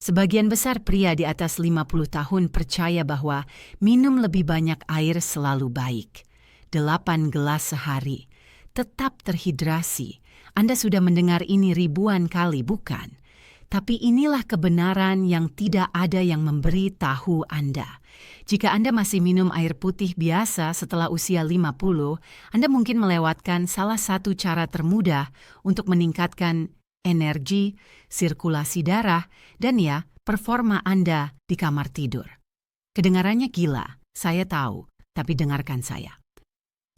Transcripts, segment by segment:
Sebagian besar pria di atas 50 tahun percaya bahwa minum lebih banyak air selalu baik. 8 gelas sehari. Tetap terhidrasi. Anda sudah mendengar ini ribuan kali, bukan? Tapi inilah kebenaran yang tidak ada yang memberi tahu Anda. Jika Anda masih minum air putih biasa setelah usia 50, Anda mungkin melewatkan salah satu cara termudah untuk meningkatkan energi, sirkulasi darah, dan performa Anda di kamar tidur. Kedengarannya gila, saya tahu, tapi dengarkan saya.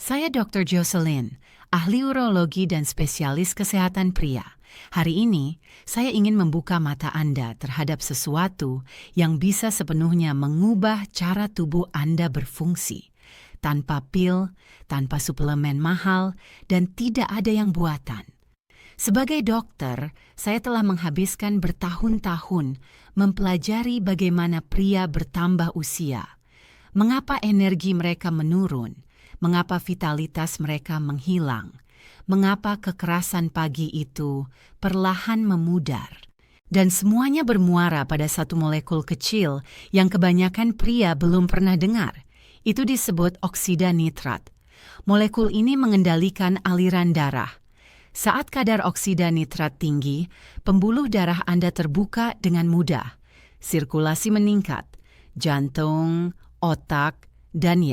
Saya Dr. Jocelyn, ahli urologi dan spesialis kesehatan pria. Hari ini, saya ingin membuka mata Anda terhadap sesuatu yang bisa sepenuhnya mengubah cara tubuh Anda berfungsi. Tanpa pil, tanpa suplemen mahal, dan tidak ada yang buatan. Sebagai dokter, saya telah menghabiskan bertahun-tahun mempelajari bagaimana pria bertambah usia. Mengapa energi mereka menurun? Mengapa vitalitas mereka menghilang? Mengapa kekerasan pagi itu perlahan memudar? Dan semuanya bermuara pada satu molekul kecil yang kebanyakan pria belum pernah dengar. Itu disebut oksida nitrat. Molekul ini mengendalikan aliran darah. Saat kadar oksida nitrat tinggi, pembuluh darah Anda terbuka dengan mudah. Sirkulasi meningkat, jantung, otak, dan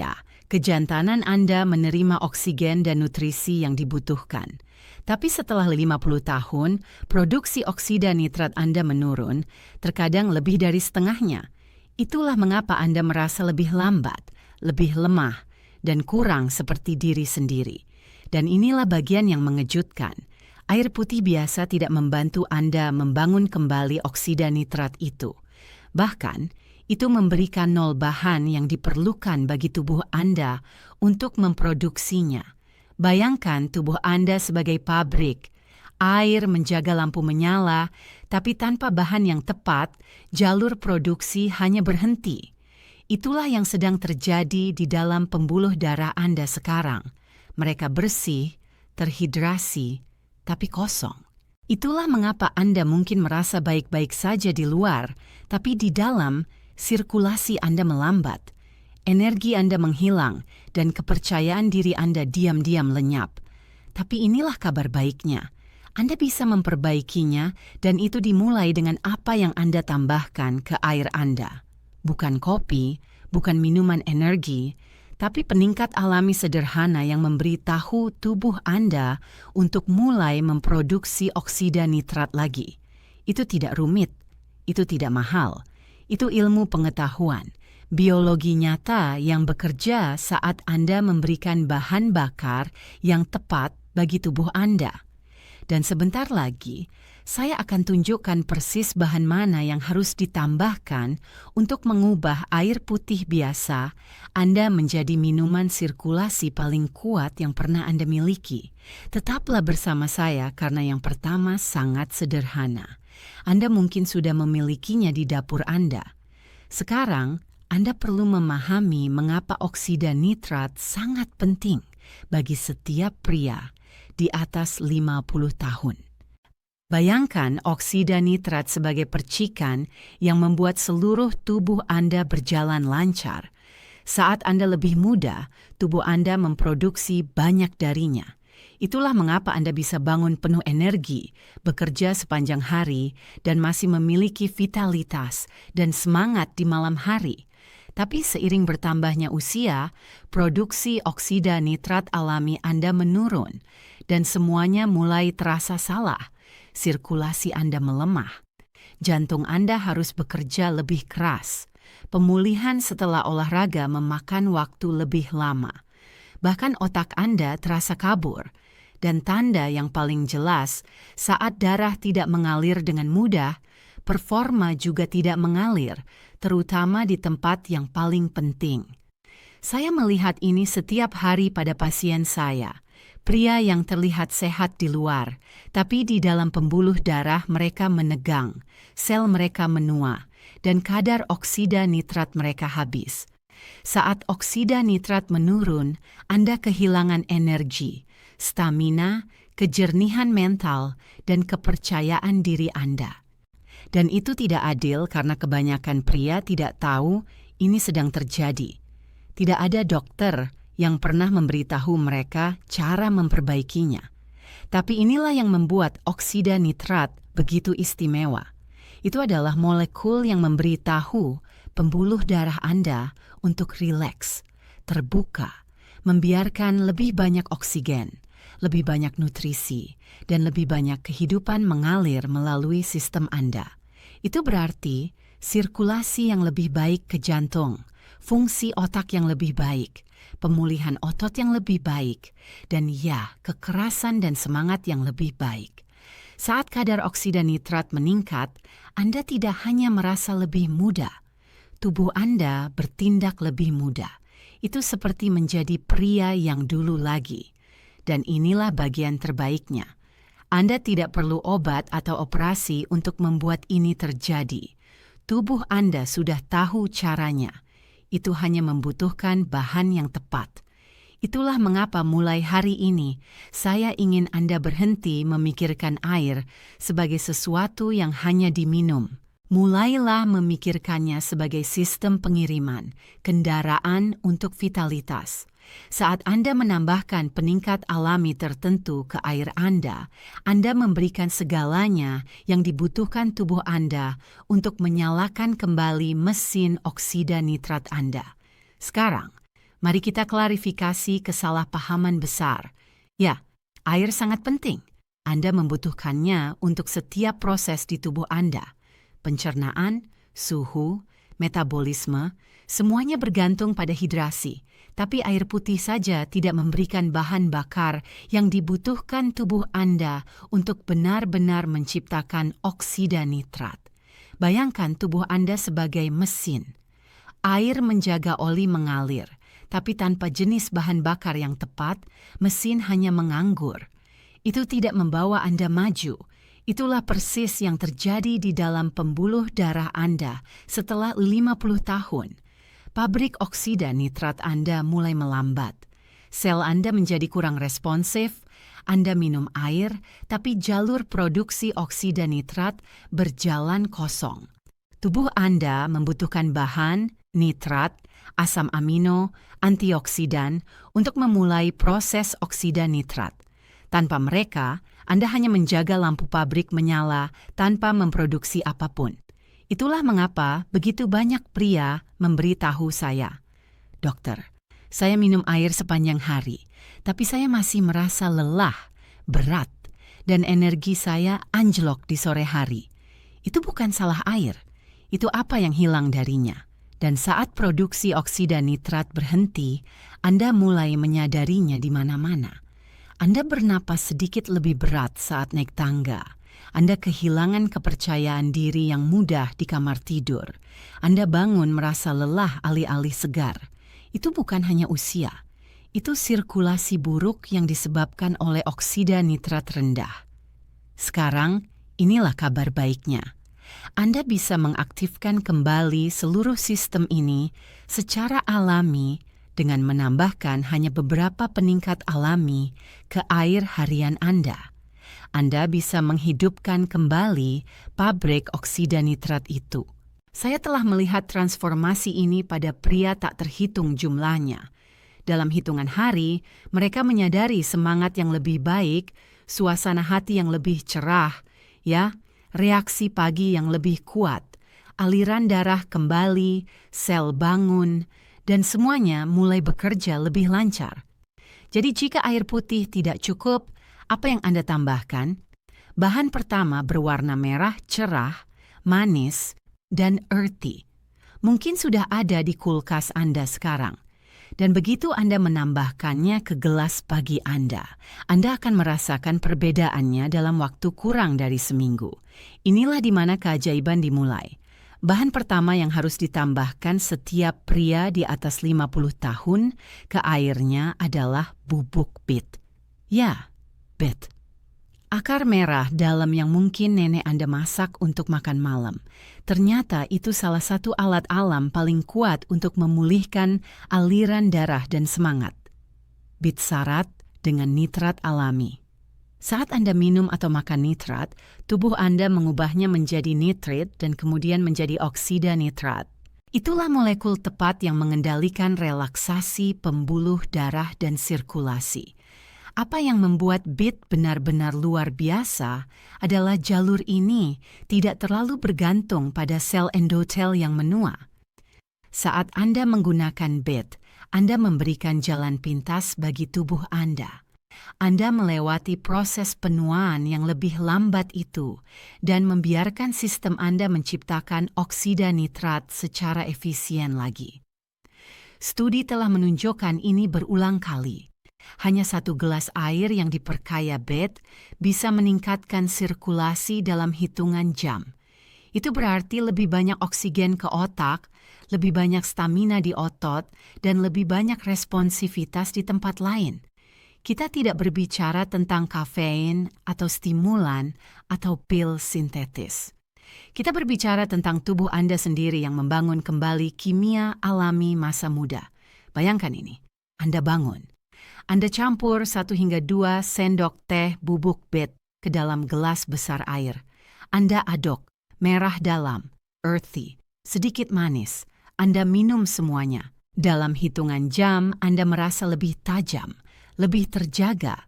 kejantanan Anda menerima oksigen dan nutrisi yang dibutuhkan. Tapi setelah 50 tahun, produksi oksida nitrat Anda menurun, terkadang lebih dari setengahnya. Itulah mengapa Anda merasa lebih lambat, lebih lemah, dan kurang seperti diri sendiri. Dan inilah bagian yang mengejutkan. Air putih biasa tidak membantu Anda membangun kembali oksida nitrat itu. Bahkan, itu memberikan 0 bahan yang diperlukan bagi tubuh Anda untuk memproduksinya. Bayangkan tubuh Anda sebagai pabrik. Air menjaga lampu menyala, tapi tanpa bahan yang tepat, jalur produksi hanya berhenti. Itulah yang sedang terjadi di dalam pembuluh darah Anda sekarang. Mereka bersih, terhidrasi, tapi kosong. Itulah mengapa Anda mungkin merasa baik-baik saja di luar, tapi di dalam, sirkulasi Anda melambat, energi Anda menghilang, dan kepercayaan diri Anda diam-diam lenyap. Tapi inilah kabar baiknya. Anda bisa memperbaikinya, dan itu dimulai dengan apa yang Anda tambahkan ke air Anda. Bukan kopi, bukan minuman energi, tapi peningkat alami sederhana yang memberi tahu tubuh Anda untuk mulai memproduksi oksida nitrat lagi. Itu tidak rumit, itu tidak mahal. Itu ilmu pengetahuan, biologi nyata yang bekerja saat Anda memberikan bahan bakar yang tepat bagi tubuh Anda. Dan sebentar lagi, saya akan tunjukkan persis bahan mana yang harus ditambahkan untuk mengubah air putih biasa Anda menjadi minuman sirkulasi paling kuat yang pernah Anda miliki. Tetaplah bersama saya karena yang pertama sangat sederhana. Anda mungkin sudah memilikinya di dapur Anda. Sekarang, Anda perlu memahami mengapa oksida nitrat sangat penting bagi setiap pria di atas 50 tahun. Bayangkan oksida nitrat sebagai percikan yang membuat seluruh tubuh Anda berjalan lancar. Saat Anda lebih muda, tubuh Anda memproduksi banyak darinya. Itulah mengapa Anda bisa bangun penuh energi, bekerja sepanjang hari, dan masih memiliki vitalitas dan semangat di malam hari. Tapi seiring bertambahnya usia, produksi oksida nitrat alami Anda menurun, dan semuanya mulai terasa salah. Sirkulasi Anda melemah. Jantung Anda harus bekerja lebih keras. Pemulihan setelah olahraga memakan waktu lebih lama. Bahkan otak Anda terasa kabur. Dan tanda yang paling jelas, saat darah tidak mengalir dengan mudah, performa juga tidak mengalir, terutama di tempat yang paling penting. Saya melihat ini setiap hari pada pasien saya. Pria yang terlihat sehat di luar, tapi di dalam pembuluh darah mereka menegang, sel mereka menua, dan kadar oksida nitrat mereka habis. Saat oksida nitrat menurun, Anda kehilangan energi, stamina, kejernihan mental, dan kepercayaan diri Anda. Dan itu tidak adil karena kebanyakan pria tidak tahu ini sedang terjadi. Tidak ada dokter yang pernah memberitahu mereka cara memperbaikinya. Tapi inilah yang membuat oksida nitrat begitu istimewa. Itu adalah molekul yang memberitahu pembuluh darah Anda untuk rileks, terbuka, membiarkan lebih banyak oksigen, lebih banyak nutrisi, dan lebih banyak kehidupan mengalir melalui sistem Anda. Itu berarti sirkulasi yang lebih baik ke jantung, fungsi otak yang lebih baik, pemulihan otot yang lebih baik, dan ya, kekerasan dan semangat yang lebih baik. Saat kadar oksida nitrat meningkat, Anda tidak hanya merasa lebih muda. Tubuh Anda bertindak lebih muda. Itu seperti menjadi pria yang dulu lagi. Dan inilah bagian terbaiknya. Anda tidak perlu obat atau operasi untuk membuat ini terjadi. Tubuh Anda sudah tahu caranya. Itu hanya membutuhkan bahan yang tepat. Itulah mengapa mulai hari ini saya ingin Anda berhenti memikirkan air sebagai sesuatu yang hanya diminum. Mulailah memikirkannya sebagai sistem pengiriman, kendaraan untuk vitalitas. Saat Anda menambahkan peningkat alami tertentu ke air Anda memberikan segalanya yang dibutuhkan tubuh Anda untuk menyalakan kembali mesin oksida nitrat Anda. Sekarang, mari kita klarifikasi kesalahpahaman besar. Ya, air sangat penting. Anda membutuhkannya untuk setiap proses di tubuh Anda. Pencernaan, suhu, metabolisme, semuanya bergantung pada hidrasi. Tapi air putih saja tidak memberikan bahan bakar yang dibutuhkan tubuh Anda untuk benar-benar menciptakan oksida nitrat. Bayangkan tubuh Anda sebagai mesin. Air menjaga oli mengalir, tapi tanpa jenis bahan bakar yang tepat, mesin hanya menganggur. Itu tidak membawa Anda maju. Itulah persis yang terjadi di dalam pembuluh darah Anda setelah 50 tahun. Pabrik oksida nitrat Anda mulai melambat. Sel Anda menjadi kurang responsif. Anda minum air, tapi jalur produksi oksida nitrat berjalan kosong. Tubuh Anda membutuhkan bahan, nitrat, asam amino, antioksidan untuk memulai proses oksida nitrat. Tanpa mereka, Anda hanya menjaga lampu pabrik menyala tanpa memproduksi apapun. Itulah mengapa begitu banyak pria memberitahu saya, "Dokter, saya minum air sepanjang hari, tapi saya masih merasa lelah, berat, dan energi saya anjlok di sore hari." Itu bukan salah air, itu apa yang hilang darinya. Dan saat produksi oksida nitrat berhenti, Anda mulai menyadarinya di mana-mana. Anda bernapas sedikit lebih berat saat naik tangga. Anda kehilangan kepercayaan diri yang mudah di kamar tidur. Anda bangun merasa lelah alih-alih segar. Itu bukan hanya usia. Itu sirkulasi buruk yang disebabkan oleh oksida nitrat rendah. Sekarang, inilah kabar baiknya. Anda bisa mengaktifkan kembali seluruh sistem ini secara alami dengan menambahkan hanya beberapa peningkat alami ke air harian Anda. Anda bisa menghidupkan kembali pabrik oksida nitrat itu. Saya telah melihat transformasi ini pada pria tak terhitung jumlahnya. Dalam hitungan hari, mereka menyadari semangat yang lebih baik, suasana hati yang lebih cerah, reaksi pagi yang lebih kuat, aliran darah kembali, sel bangun, dan semuanya mulai bekerja lebih lancar. Jadi jika air putih tidak cukup, apa yang Anda tambahkan? Bahan pertama berwarna merah cerah, manis, dan earthy. Mungkin sudah ada di kulkas Anda sekarang. Dan begitu Anda menambahkannya ke gelas pagi Anda akan merasakan perbedaannya dalam waktu kurang dari seminggu. Inilah di mana keajaiban dimulai. Bahan pertama yang harus ditambahkan setiap pria di atas 50 tahun ke airnya adalah bubuk bit. Ya, bit. Akar merah dalam yang mungkin nenek Anda masak untuk makan malam. Ternyata itu salah satu alat alam paling kuat untuk memulihkan aliran darah dan semangat. Bit syarat dengan nitrat alami. Saat Anda minum atau makan nitrat, tubuh Anda mengubahnya menjadi nitrit dan kemudian menjadi oksida nitrat. Itulah molekul tepat yang mengendalikan relaksasi pembuluh darah dan sirkulasi. Apa yang membuat BIT benar-benar luar biasa adalah jalur ini tidak terlalu bergantung pada sel endotel yang menua. Saat Anda menggunakan BIT, Anda memberikan jalan pintas bagi tubuh Anda. Anda melewati proses penuaan yang lebih lambat itu dan membiarkan sistem Anda menciptakan oksida nitrat secara efisien lagi. Studi telah menunjukkan ini berulang kali. Hanya 1 gelas air yang diperkaya BIT bisa meningkatkan sirkulasi dalam hitungan jam. Itu berarti lebih banyak oksigen ke otak, lebih banyak stamina di otot, dan lebih banyak responsivitas di tempat lain. Kita tidak berbicara tentang kafein atau stimulan atau pil sintetis. Kita berbicara tentang tubuh Anda sendiri yang membangun kembali kimia alami masa muda. Bayangkan ini, Anda bangun. Anda campur 1 hingga 2 sendok teh bubuk BIT ke dalam gelas besar air. Anda aduk, merah dalam, earthy, sedikit manis. Anda minum semuanya. Dalam hitungan jam, Anda merasa lebih tajam, lebih terjaga.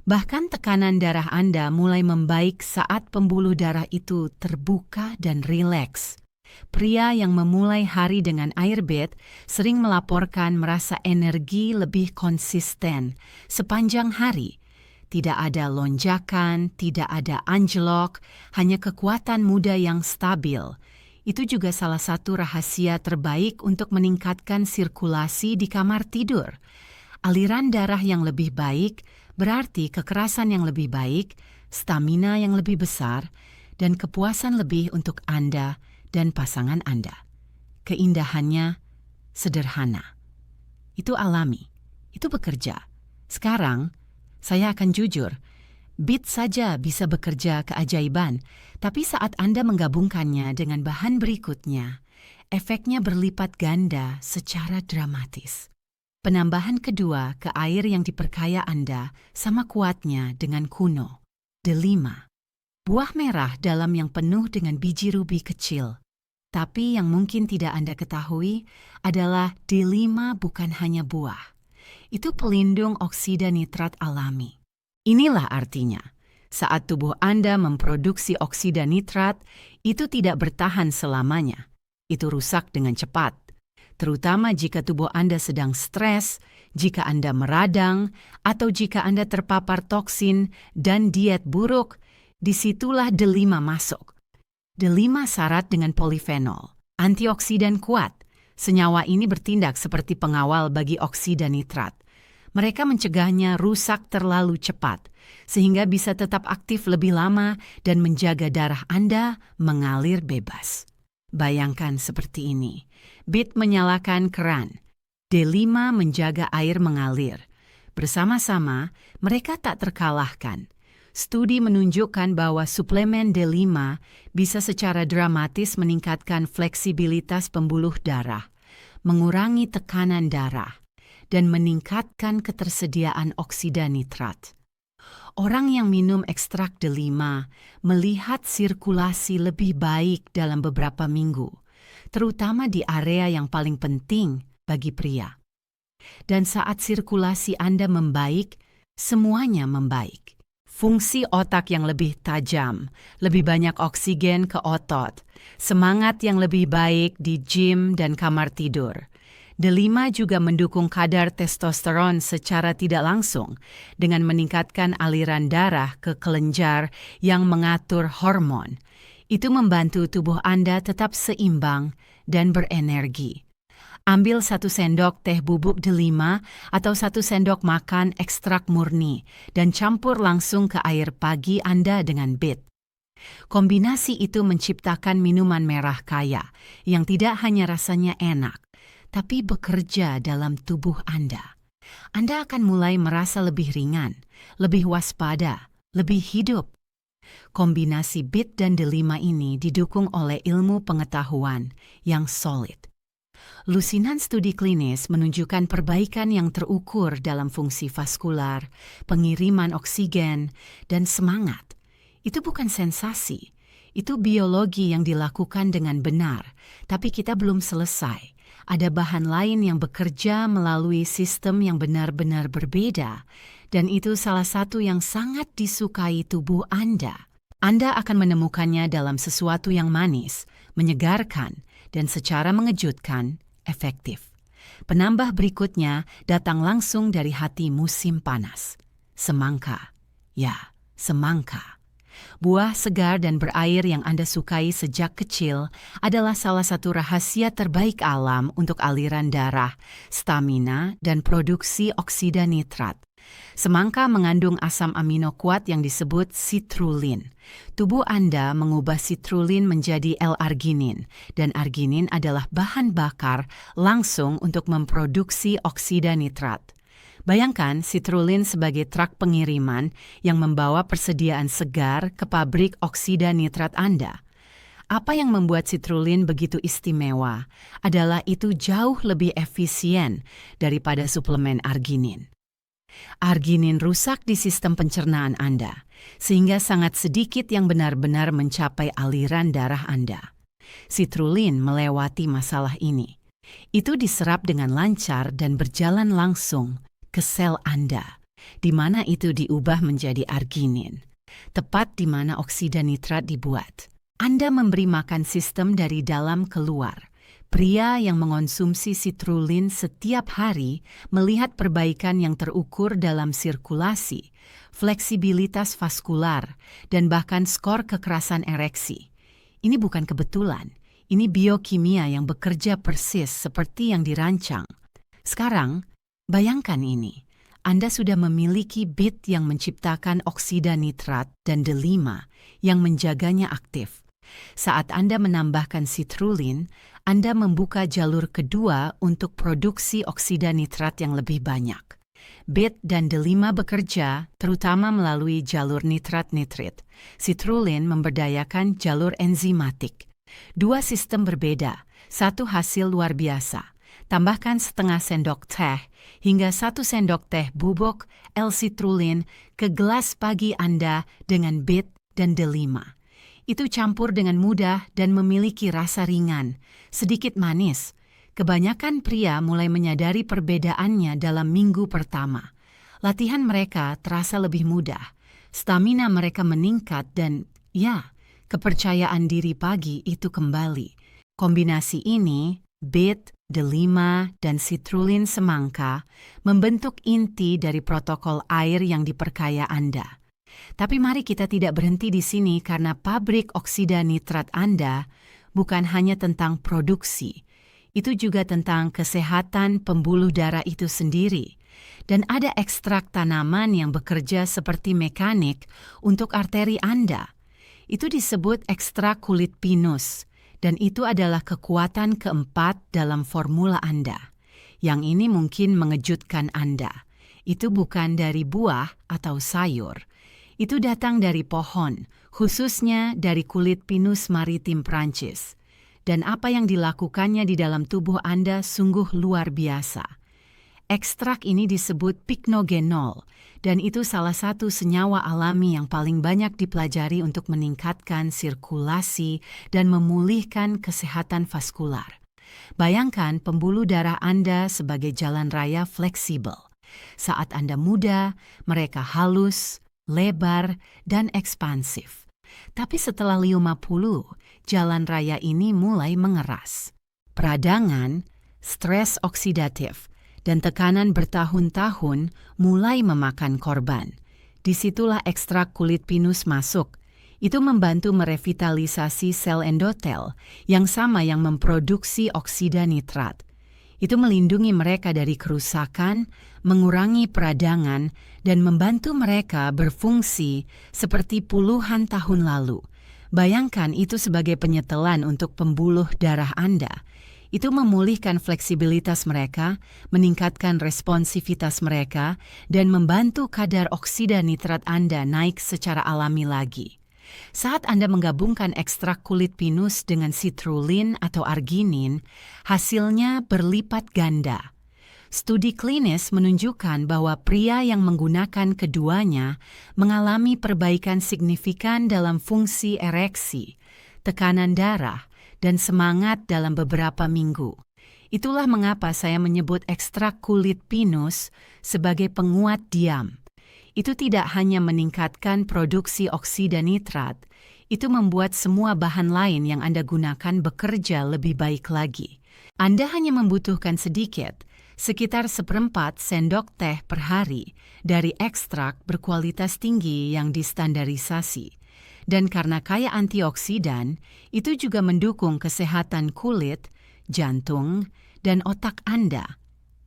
Bahkan tekanan darah Anda mulai membaik saat pembuluh darah itu terbuka dan rileks. Pria yang memulai hari dengan air BIT sering melaporkan merasa energi lebih konsisten sepanjang hari. Tidak ada lonjakan, tidak ada anjlok, hanya kekuatan muda yang stabil. Itu juga salah satu rahasia terbaik untuk meningkatkan sirkulasi di kamar tidur. Aliran darah yang lebih baik berarti kekerasan yang lebih baik, stamina yang lebih besar, dan kepuasan lebih untuk Anda dan pasangan Anda. Keindahannya sederhana. Itu alami. Itu bekerja. Sekarang, saya akan jujur, BIT saja bisa bekerja keajaiban, tapi saat Anda menggabungkannya dengan bahan berikutnya, efeknya berlipat ganda secara dramatis. Penambahan kedua ke air yang diperkaya Anda sama kuatnya dengan kuno. D5. Buah merah dalam yang penuh dengan biji rubi kecil. Tapi yang mungkin tidak Anda ketahui adalah D5 bukan hanya buah. Itu pelindung oksida nitrat alami. Inilah artinya, saat tubuh Anda memproduksi oksida nitrat, itu tidak bertahan selamanya. Itu rusak dengan cepat. Terutama jika tubuh Anda sedang stres, jika Anda meradang, atau jika Anda terpapar toksin dan diet buruk, disitulah D5 masuk. D5 syarat dengan polifenol, antioksidan kuat. Senyawa ini bertindak seperti pengawal bagi oksida nitrat. Mereka mencegahnya rusak terlalu cepat, sehingga bisa tetap aktif lebih lama dan menjaga darah Anda mengalir bebas. Bayangkan seperti ini, BIT menyalakan keran, D5 menjaga air mengalir. Bersama-sama, mereka tak terkalahkan. Studi menunjukkan bahwa suplemen D5 bisa secara dramatis meningkatkan fleksibilitas pembuluh darah, mengurangi tekanan darah, dan meningkatkan ketersediaan oksida nitrat. Orang yang minum ekstrak D5 melihat sirkulasi lebih baik dalam beberapa minggu, terutama di area yang paling penting bagi pria. Dan saat sirkulasi Anda membaik, semuanya membaik. Fungsi otak yang lebih tajam, lebih banyak oksigen ke otot, semangat yang lebih baik di gym dan kamar tidur. D5 juga mendukung kadar testosteron secara tidak langsung dengan meningkatkan aliran darah ke kelenjar yang mengatur hormon. Itu membantu tubuh Anda tetap seimbang dan berenergi. Ambil 1 sendok teh bubuk D5 atau 1 sendok makan ekstrak murni dan campur langsung ke air pagi Anda dengan BIT. Kombinasi itu menciptakan minuman merah kaya yang tidak hanya rasanya enak, tapi bekerja dalam tubuh Anda. Anda akan mulai merasa lebih ringan, lebih waspada, lebih hidup. Kombinasi BIT dan D5 ini didukung oleh ilmu pengetahuan yang solid. Lusinan studi klinis menunjukkan perbaikan yang terukur dalam fungsi vaskular, pengiriman oksigen, dan semangat. Itu bukan sensasi, itu biologi yang dilakukan dengan benar, tapi kita belum selesai. Ada bahan lain yang bekerja melalui sistem yang benar-benar berbeda, dan itu salah satu yang sangat disukai tubuh Anda. Anda akan menemukannya dalam sesuatu yang manis, menyegarkan, dan secara mengejutkan, efektif. Penambah berikutnya datang langsung dari hati musim panas. Semangka. Ya, semangka. Buah segar dan berair yang Anda sukai sejak kecil adalah salah satu rahasia terbaik alam untuk aliran darah, stamina, dan produksi oksida nitrat. Semangka mengandung asam amino kuat yang disebut citrulline. Tubuh Anda mengubah citrulline menjadi L-arginin, dan arginin adalah bahan bakar langsung untuk memproduksi oksida nitrat. Bayangkan citrulline sebagai truk pengiriman yang membawa persediaan segar ke pabrik oksida nitrat Anda. Apa yang membuat citrulline begitu istimewa adalah itu jauh lebih efisien daripada suplemen arginin. Arginin rusak di sistem pencernaan Anda, sehingga sangat sedikit yang benar-benar mencapai aliran darah Anda. Citrulline melewati masalah ini. Itu diserap dengan lancar dan berjalan langsung ke sel Anda, di mana itu diubah menjadi arginin, tepat di mana oksida nitrat dibuat. Anda memberi makan sistem dari dalam keluar. Pria yang mengonsumsi citrulline setiap hari melihat perbaikan yang terukur dalam sirkulasi, fleksibilitas vaskular, dan bahkan skor kekerasan ereksi. Ini bukan kebetulan, ini biokimia yang bekerja persis seperti yang dirancang. Sekarang, bayangkan ini, Anda sudah memiliki bit yang menciptakan oksida nitrat dan D5 yang menjaganya aktif. Saat Anda menambahkan citrulline, Anda membuka jalur kedua untuk produksi oksida nitrat yang lebih banyak. BIT dan D5 bekerja terutama melalui jalur nitrat-nitrit. Citrulline memberdayakan jalur enzimatik. Dua sistem berbeda, satu hasil luar biasa. Tambahkan setengah sendok teh hingga 1 sendok teh bubuk L-citrulline ke gelas pagi Anda dengan BIT dan D5. Itu campur dengan mudah dan memiliki rasa ringan, sedikit manis. Kebanyakan pria mulai menyadari perbedaannya dalam minggu pertama. Latihan mereka terasa lebih mudah, stamina mereka meningkat dan, ya, kepercayaan diri pagi itu kembali. Kombinasi ini, BIT, D5, dan citrulline semangka, membentuk inti dari protokol air yang diperkaya Anda. Tapi mari kita tidak berhenti di sini karena pabrik oksida nitrat Anda bukan hanya tentang produksi. Itu juga tentang kesehatan pembuluh darah itu sendiri. Dan ada ekstrak tanaman yang bekerja seperti mekanik untuk arteri Anda. Itu disebut ekstrak kulit pinus. Dan itu adalah kekuatan keempat dalam formula Anda. Yang ini mungkin mengejutkan Anda. Itu bukan dari buah atau sayur. Itu datang dari pohon, khususnya dari kulit pinus maritim Prancis. Dan apa yang dilakukannya di dalam tubuh Anda sungguh luar biasa. Ekstrak ini disebut pycnogenol, dan itu salah satu senyawa alami yang paling banyak dipelajari untuk meningkatkan sirkulasi dan memulihkan kesehatan vaskular. Bayangkan pembuluh darah Anda sebagai jalan raya fleksibel. Saat Anda muda, mereka halus, lebar, dan ekspansif. Tapi setelah 50, jalan raya ini mulai mengeras. Peradangan, stres oksidatif, dan tekanan bertahun-tahun mulai memakan korban. Disitulah ekstrak kulit pinus masuk. Itu membantu merevitalisasi sel endotel yang sama yang memproduksi oksida nitrat. Itu melindungi mereka dari kerusakan, mengurangi peradangan, dan membantu mereka berfungsi seperti puluhan tahun lalu. Bayangkan itu sebagai penyetelan untuk pembuluh darah Anda. Itu memulihkan fleksibilitas mereka, meningkatkan responsivitas mereka, dan membantu kadar oksida nitrat Anda naik secara alami lagi. Saat Anda menggabungkan ekstrak kulit pinus dengan citrulline atau arginin, hasilnya berlipat ganda. Studi klinis menunjukkan bahwa pria yang menggunakan keduanya mengalami perbaikan signifikan dalam fungsi ereksi, tekanan darah, dan semangat dalam beberapa minggu. Itulah mengapa saya menyebut ekstrak kulit pinus sebagai penguat diam. Itu tidak hanya meningkatkan produksi oksida nitrat, itu membuat semua bahan lain yang Anda gunakan bekerja lebih baik lagi. Anda hanya membutuhkan sedikit, sekitar 1/4 sendok teh per hari dari ekstrak berkualitas tinggi yang distandarisasi. Dan karena kaya antioksidan, itu juga mendukung kesehatan kulit, jantung, dan otak Anda.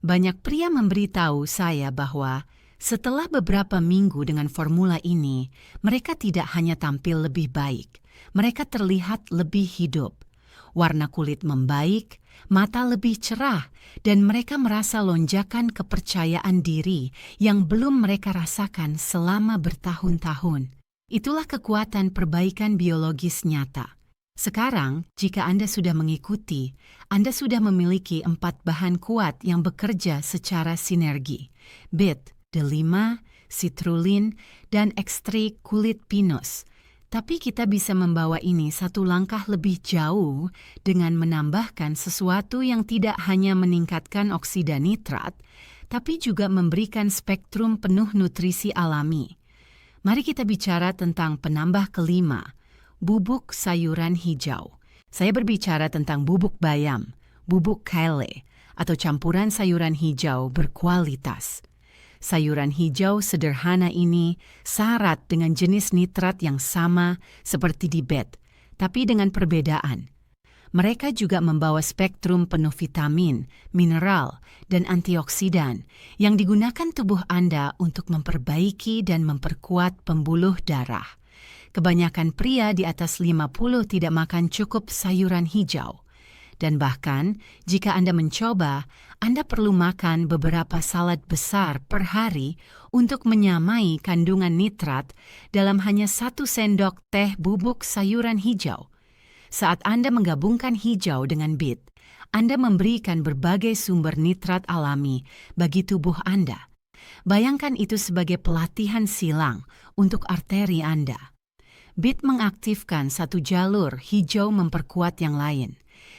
Banyak pria memberitahu saya bahwa setelah beberapa minggu dengan formula ini, mereka tidak hanya tampil lebih baik, mereka terlihat lebih hidup. Warna kulit membaik, mata lebih cerah, dan mereka merasa lonjakan kepercayaan diri yang belum mereka rasakan selama bertahun-tahun. Itulah kekuatan perbaikan biologis nyata. Sekarang, jika Anda sudah mengikuti, Anda sudah memiliki 4 bahan kuat yang bekerja secara sinergi. Bit, D5, citrulline, dan ekstrak kulit pinus. Tapi kita bisa membawa ini satu langkah lebih jauh dengan menambahkan sesuatu yang tidak hanya meningkatkan oksida nitrat, tapi juga memberikan spektrum penuh nutrisi alami. Mari kita bicara tentang penambah kelima, bubuk sayuran hijau. Saya berbicara tentang bubuk bayam, bubuk kale, atau campuran sayuran hijau berkualitas. Sayuran hijau sederhana ini syarat dengan jenis nitrat yang sama seperti di bit, tapi dengan perbedaan. Mereka juga membawa spektrum penuh vitamin, mineral, dan antioksidan yang digunakan tubuh Anda untuk memperbaiki dan memperkuat pembuluh darah. Kebanyakan pria di atas 50 tidak makan cukup sayuran hijau. Dan bahkan, jika Anda mencoba, Anda perlu makan beberapa salad besar per hari untuk menyamai kandungan nitrat dalam hanya 1 sendok teh bubuk sayuran hijau. Saat Anda menggabungkan hijau dengan bit, Anda memberikan berbagai sumber nitrat alami bagi tubuh Anda. Bayangkan itu sebagai pelatihan silang untuk arteri Anda. Bit mengaktifkan satu jalur, hijau memperkuat yang lain.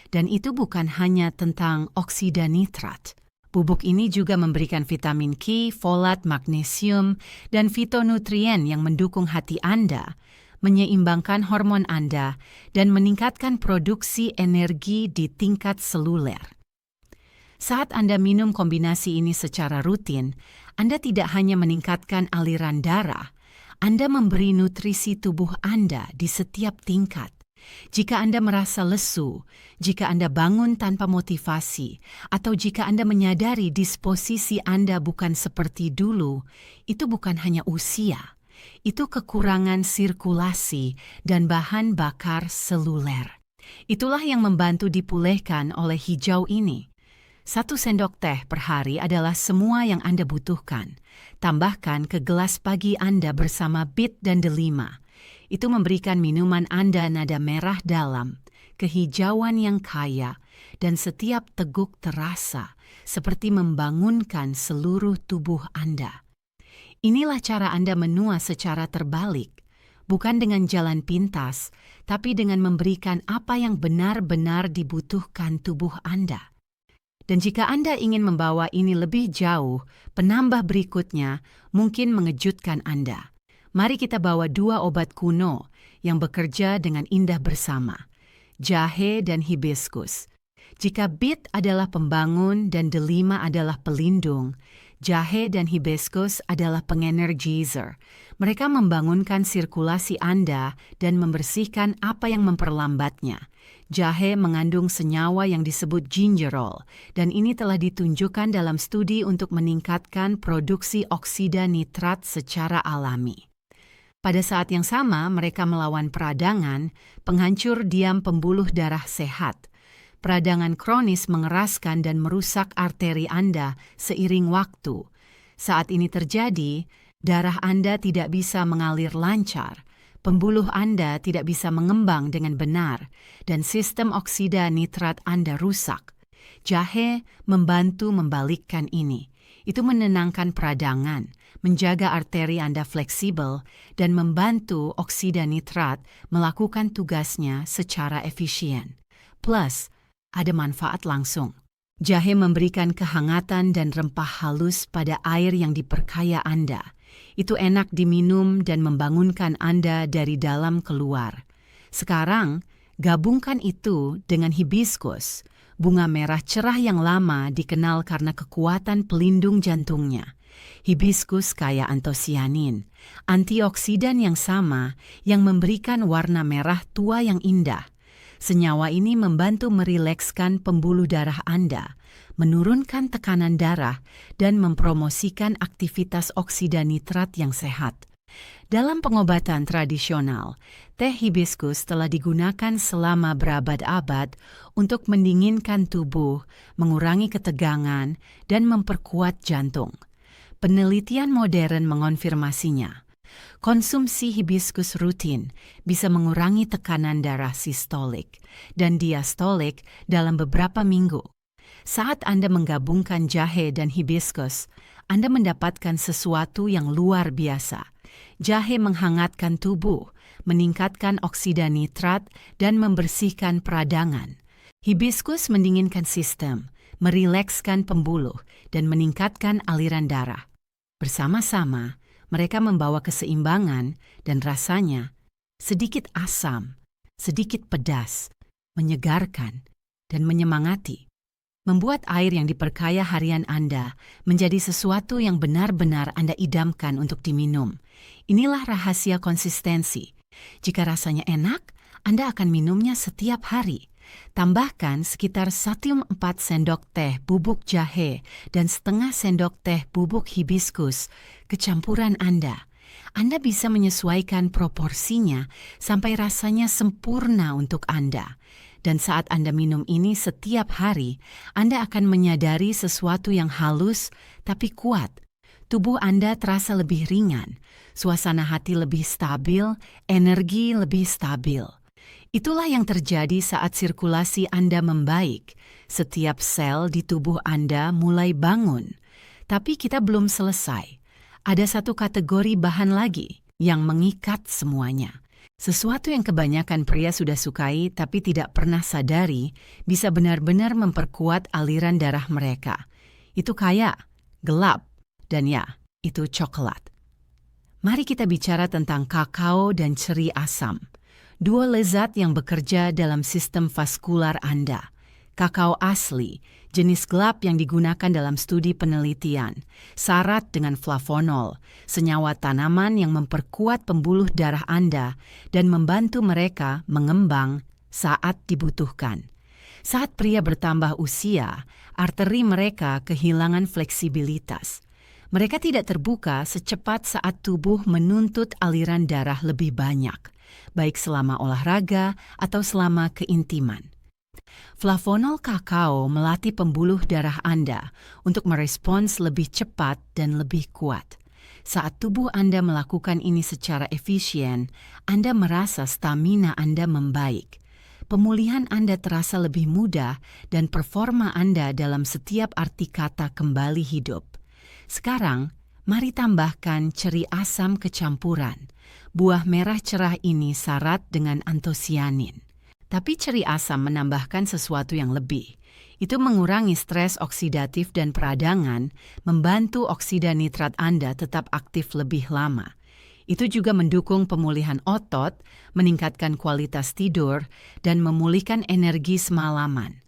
Dan itu bukan hanya tentang oksida nitrat. Bubuk ini juga memberikan vitamin K, folat, magnesium, dan fitonutrien yang mendukung hati Anda, menyeimbangkan hormon Anda, dan meningkatkan produksi energi di tingkat seluler. Saat Anda minum kombinasi ini secara rutin, Anda tidak hanya meningkatkan aliran darah, Anda memberi nutrisi tubuh Anda di setiap tingkat. Jika Anda merasa lesu, jika Anda bangun tanpa motivasi, atau jika Anda menyadari disposisi Anda bukan seperti dulu, itu bukan hanya usia, itu kekurangan sirkulasi dan bahan bakar seluler. Itulah yang membantu dipulihkan oleh hijau ini. 1 sendok teh per hari adalah semua yang Anda butuhkan. Tambahkan ke gelas pagi Anda bersama bit dan delima. Itu memberikan minuman Anda nada merah dalam, kehijauan yang kaya, dan setiap teguk terasa seperti membangunkan seluruh tubuh Anda. Inilah cara Anda menua secara terbalik, bukan dengan jalan pintas, tapi dengan memberikan apa yang benar-benar dibutuhkan tubuh Anda. Dan jika Anda ingin membawa ini lebih jauh, penambah berikutnya mungkin mengejutkan Anda. Mari kita bawa 2 obat kuno yang bekerja dengan indah bersama, jahe dan hibiscus. Jika bit adalah pembangun dan delima adalah pelindung, jahe dan hibiscus adalah pengenergizer. Mereka membangunkan sirkulasi Anda dan membersihkan apa yang memperlambatnya. Jahe mengandung senyawa yang disebut gingerol, dan ini telah ditunjukkan dalam studi untuk meningkatkan produksi oksida nitrat secara alami. Pada saat yang sama, mereka melawan peradangan, penghancur diam pembuluh darah sehat. Peradangan kronis mengeraskan dan merusak arteri Anda seiring waktu. Saat ini terjadi, darah Anda tidak bisa mengalir lancar. pembuluh Anda tidak bisa mengembang dengan benar dan sistem oksida nitrat Anda rusak. Jahe membantu membalikkan ini. Itu menenangkan peradangan, menjaga arteri Anda fleksibel, dan membantu oksida nitrat melakukan tugasnya secara efisien. Plus, ada manfaat langsung. Jahe memberikan kehangatan dan rempah halus pada air yang diperkaya Anda. Itu enak diminum dan membangunkan Anda dari dalam keluar. Sekarang, gabungkan itu dengan hibiscus, bunga merah cerah yang lama dikenal karena kekuatan pelindung jantungnya. Hibiscus kaya antosianin, antioksidan yang sama yang memberikan warna merah tua yang indah. Senyawa ini membantu merilekskan pembuluh darah Anda, menurunkan tekanan darah, dan mempromosikan aktivitas oksida nitrat yang sehat. Dalam pengobatan tradisional, teh hibiscus telah digunakan selama berabad-abad untuk mendinginkan tubuh, mengurangi ketegangan, dan memperkuat jantung. Penelitian modern mengonfirmasinya. Konsumsi hibiscus rutin bisa mengurangi tekanan darah sistolik dan diastolik dalam beberapa minggu. Saat Anda menggabungkan jahe dan hibiscus, Anda mendapatkan sesuatu yang luar biasa. Jahe menghangatkan tubuh, meningkatkan oksida nitrat, dan membersihkan peradangan. Hibiscus mendinginkan sistem, merilekskan pembuluh, dan meningkatkan aliran darah. Bersama-sama, mereka membawa keseimbangan dan rasanya sedikit asam, sedikit pedas, menyegarkan, dan menyemangati. Membuat air yang diperkaya harian Anda menjadi sesuatu yang benar-benar Anda idamkan untuk diminum. Inilah rahasia konsistensi. Jika rasanya enak, Anda akan minumnya setiap hari. Tambahkan sekitar 1/4 sendok teh bubuk jahe dan setengah sendok teh bubuk hibiscus ke campuran Anda. Anda bisa menyesuaikan proporsinya sampai rasanya sempurna untuk Anda. Dan saat Anda minum ini setiap hari, Anda akan menyadari sesuatu yang halus tapi kuat. Tubuh Anda terasa lebih ringan, suasana hati lebih stabil, energi lebih stabil. Itulah yang terjadi saat sirkulasi Anda membaik. Setiap sel di tubuh Anda mulai bangun. Tapi kita belum selesai. Ada satu kategori bahan lagi yang mengikat semuanya. Sesuatu yang kebanyakan pria sudah sukai tapi tidak pernah sadari bisa benar-benar memperkuat aliran darah mereka. Itu kaya, gelap, dan ya, itu coklat. Mari kita bicara tentang kakao dan ceri asam. Dua lezat yang bekerja dalam sistem vaskular Anda. Kakao asli, jenis gelap yang digunakan dalam studi penelitian, syarat dengan flavonol, senyawa tanaman yang memperkuat pembuluh darah Anda dan membantu mereka mengembang saat dibutuhkan. Saat pria bertambah usia, arteri mereka kehilangan fleksibilitas. Mereka tidak terbuka secepat saat tubuh menuntut aliran darah lebih banyak, baik selama olahraga atau selama keintiman. Flavonol kakao melatih pembuluh darah Anda untuk merespons lebih cepat dan lebih kuat. Saat tubuh Anda melakukan ini secara efisien, Anda merasa stamina Anda membaik. Pemulihan Anda terasa lebih mudah dan performa Anda dalam setiap arti kata kembali hidup. Sekarang, mari tambahkan ceri asam kecampuran. Buah merah cerah ini syarat dengan antosianin. Tapi ceri asam menambahkan sesuatu yang lebih. Itu mengurangi stres oksidatif dan peradangan, membantu oksida nitrat Anda tetap aktif lebih lama. Itu juga mendukung pemulihan otot, meningkatkan kualitas tidur, dan memulihkan energi semalaman.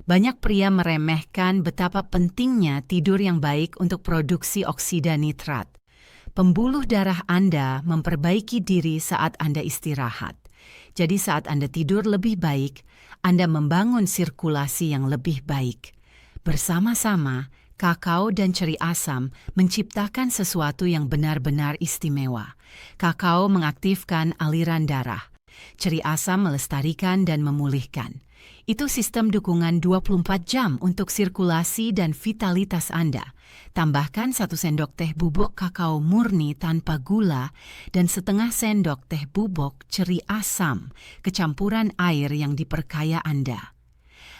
Banyak pria meremehkan betapa pentingnya tidur yang baik untuk produksi oksida nitrat. Pembuluh darah Anda memperbaiki diri saat Anda istirahat. Jadi saat Anda tidur lebih baik, Anda membangun sirkulasi yang lebih baik. Bersama-sama, kakao dan ceri asam menciptakan sesuatu yang benar-benar istimewa. Kakao mengaktifkan aliran darah. Ceri asam melestarikan dan memulihkan. Itu sistem dukungan 24 jam untuk sirkulasi dan vitalitas Anda. Tambahkan 1 sendok teh bubuk kakao murni tanpa gula dan setengah sendok teh bubuk ceri asam ke campuran air yang diperkaya Anda.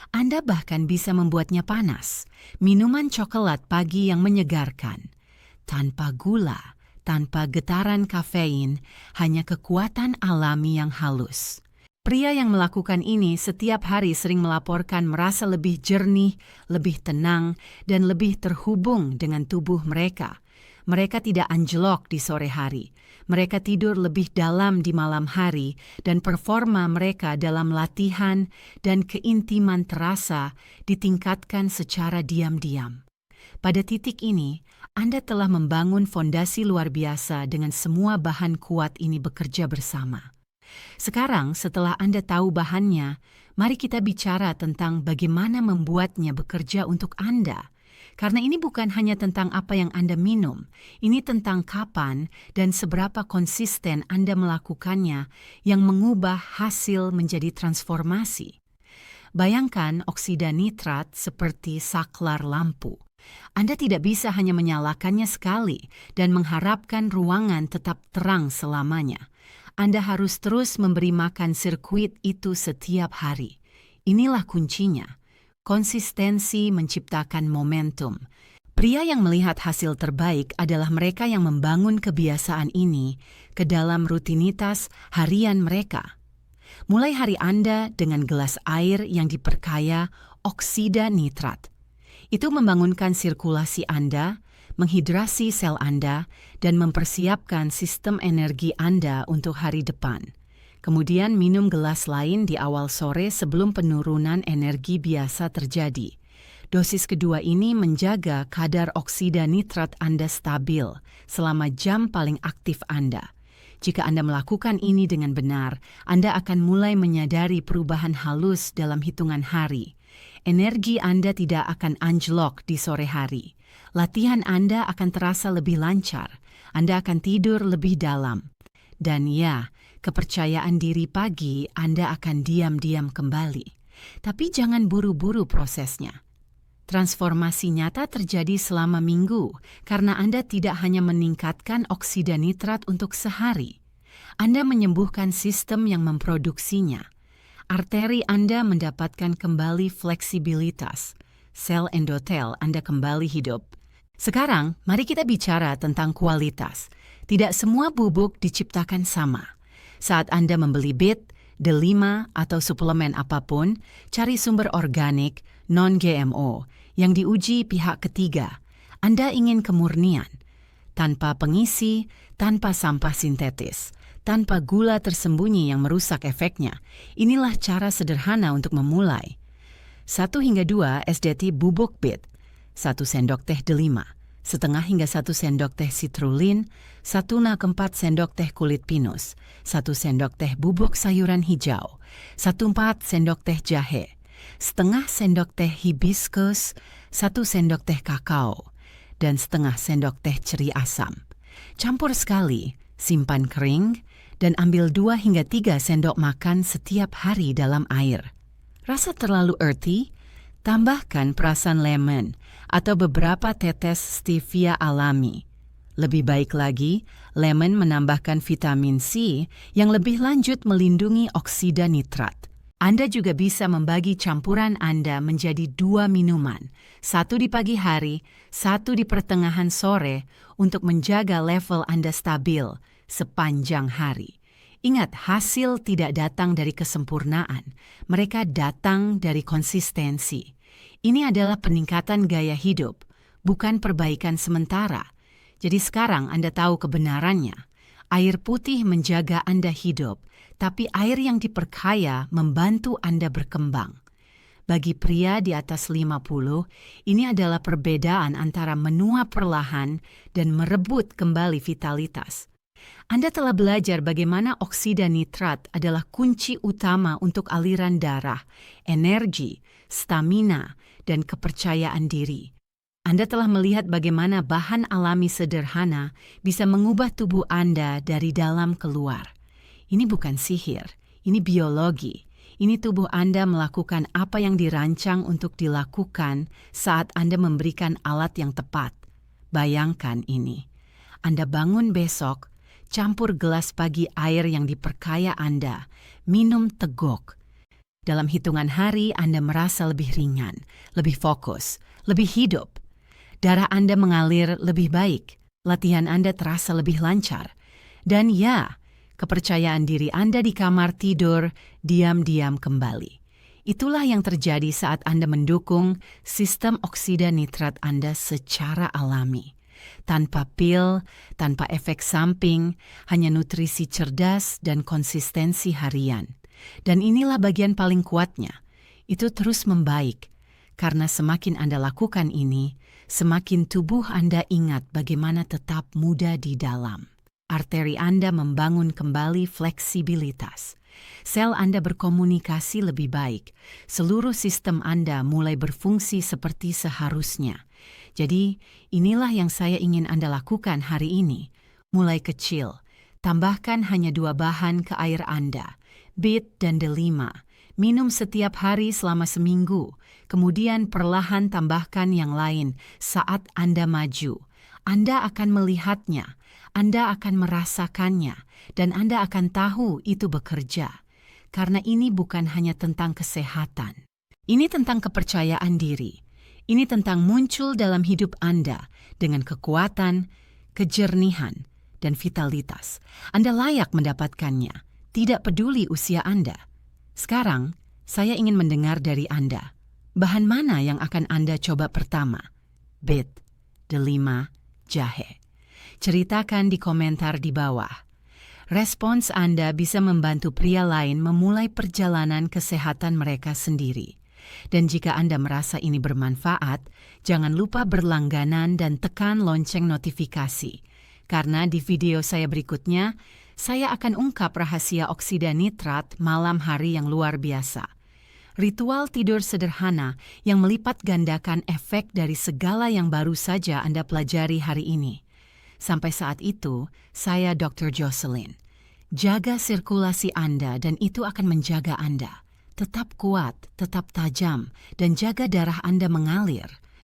Anda bahkan bisa membuatnya panas, minuman coklat pagi yang menyegarkan. Tanpa gula, tanpa getaran kafein, hanya kekuatan alami yang halus. Pria yang melakukan ini setiap hari sering melaporkan merasa lebih jernih, lebih tenang, dan lebih terhubung dengan tubuh mereka. Mereka tidak anjlok di sore hari. Mereka tidur lebih dalam di malam hari, dan performa mereka dalam latihan dan keintiman terasa ditingkatkan secara diam-diam. Pada titik ini, Anda telah membangun fondasi luar biasa dengan semua bahan kuat ini bekerja bersama. Sekarang, setelah Anda tahu bahannya, mari kita bicara tentang bagaimana membuatnya bekerja untuk Anda. Karena ini bukan hanya tentang apa yang Anda minum, ini tentang kapan dan seberapa konsisten Anda melakukannya yang mengubah hasil menjadi transformasi. Bayangkan oksida nitrat seperti saklar lampu. Anda tidak bisa hanya menyalakannya sekali dan mengharapkan ruangan tetap terang selamanya. Anda harus terus memberi makan sirkuit itu setiap hari. Inilah kuncinya. Konsistensi menciptakan momentum. Pria yang melihat hasil terbaik adalah mereka yang membangun kebiasaan ini ke dalam rutinitas harian mereka. Mulai hari Anda dengan gelas air yang diperkaya oksida nitrat. Itu membangunkan sirkulasi Anda, menghidrasi sel Anda, dan mempersiapkan sistem energi Anda untuk hari depan. Kemudian minum gelas lain di awal sore sebelum penurunan energi biasa terjadi. Dosis kedua ini menjaga kadar oksida nitrat Anda stabil selama jam paling aktif Anda. Jika Anda melakukan ini dengan benar, Anda akan mulai menyadari perubahan halus dalam hitungan hari. Energi Anda tidak akan anjlok di sore hari. Latihan Anda akan terasa lebih lancar. Anda akan tidur lebih dalam. Dan ya, kepercayaan diri pagi Anda akan diam-diam kembali. Tapi jangan buru-buru prosesnya. Transformasi nyata terjadi selama minggu karena Anda tidak hanya meningkatkan oksida nitrat untuk sehari. Anda menyembuhkan sistem yang memproduksinya. Arteri Anda mendapatkan kembali fleksibilitas. Sel endotel Anda kembali hidup. Sekarang, mari kita bicara tentang kualitas. Tidak semua bubuk diciptakan sama. Saat Anda membeli BIT, D5 atau suplemen apapun, cari sumber organik, non-GMO, yang diuji pihak ketiga. Anda ingin kemurnian, tanpa pengisi, tanpa sampah sintetis, tanpa gula tersembunyi yang merusak efeknya. Inilah cara sederhana untuk memulai. 1 hingga 2 SDT bubuk BIT, 1 sendok teh D5, setengah hingga 1 sendok teh citrulline, 1/4 sendok teh kulit pinus, 1 sendok teh bubuk sayuran hijau, 1/4 sendok teh jahe, setengah sendok teh hibiscus, 1 sendok teh kakao, dan setengah sendok teh ceri asam. Campur sekali, simpan kering, dan ambil 2 hingga 3 sendok makan setiap hari dalam air. Rasa terlalu earthy? Tambahkan perasan lemon atau beberapa tetes stevia alami. Lebih baik lagi, lemon menambahkan vitamin C yang lebih lanjut melindungi oksida nitrat. Anda juga bisa membagi campuran Anda menjadi 2 minuman, 1 di pagi hari, 1 di pertengahan sore untuk menjaga level Anda stabil sepanjang hari. Ingat, hasil tidak datang dari kesempurnaan, mereka datang dari konsistensi. Ini adalah peningkatan gaya hidup, bukan perbaikan sementara. Jadi sekarang Anda tahu kebenarannya. Air putih menjaga Anda hidup, tapi air yang diperkaya membantu Anda berkembang. Bagi pria di atas 50, ini adalah perbedaan antara menua perlahan dan merebut kembali vitalitas. Anda telah belajar bagaimana oksida nitrat adalah kunci utama untuk aliran darah, energi, stamina, dan kepercayaan diri. Anda telah melihat bagaimana bahan alami sederhana bisa mengubah tubuh Anda dari dalam keluar. Ini bukan sihir, ini biologi. Ini tubuh Anda melakukan apa yang dirancang untuk dilakukan saat Anda memberikan alat yang tepat. Bayangkan ini. Anda bangun besok, campur gelas pagi air yang diperkaya Anda, minum teguk. Dalam hitungan hari Anda merasa lebih ringan, lebih fokus, lebih hidup. Darah Anda mengalir lebih baik, latihan Anda terasa lebih lancar. Dan ya, kepercayaan diri Anda di kamar tidur diam-diam kembali. Itulah yang terjadi saat Anda mendukung sistem oksida nitrat Anda secara alami. Tanpa pil, tanpa efek samping, hanya nutrisi cerdas dan konsistensi harian. Dan inilah bagian paling kuatnya. Itu terus membaik, karena semakin Anda lakukan ini, semakin tubuh Anda ingat bagaimana tetap muda di dalam. Arteri Anda membangun kembali fleksibilitas. Sel Anda berkomunikasi lebih baik. Seluruh sistem Anda mulai berfungsi seperti seharusnya. Jadi, inilah yang saya ingin Anda lakukan hari ini. Mulai kecil, tambahkan hanya 2 bahan ke air Anda, beet dan delima. Minum setiap hari selama seminggu, kemudian perlahan tambahkan yang lain saat Anda maju. Anda akan melihatnya, Anda akan merasakannya, dan Anda akan tahu itu bekerja. Karena ini bukan hanya tentang kesehatan. Ini tentang kepercayaan diri. Ini tentang muncul dalam hidup Anda dengan kekuatan, kejernihan, dan vitalitas. Anda layak mendapatkannya, tidak peduli usia Anda. Sekarang, saya ingin mendengar dari Anda. Bahan mana yang akan Anda coba pertama? Beet, delima, jahe. Ceritakan di komentar di bawah. Respons Anda bisa membantu pria lain memulai perjalanan kesehatan mereka sendiri. Dan jika Anda merasa ini bermanfaat, jangan lupa berlangganan dan tekan lonceng notifikasi. Karena di video saya berikutnya, saya akan ungkap rahasia oksida nitrat malam hari yang luar biasa. Ritual tidur sederhana yang melipat gandakan efek dari segala yang baru saja Anda pelajari hari ini. Sampai saat itu, saya Dr. Jocelyn. Jaga sirkulasi Anda dan itu akan menjaga Anda. Tetap kuat, tetap tajam, dan jaga darah Anda mengalir.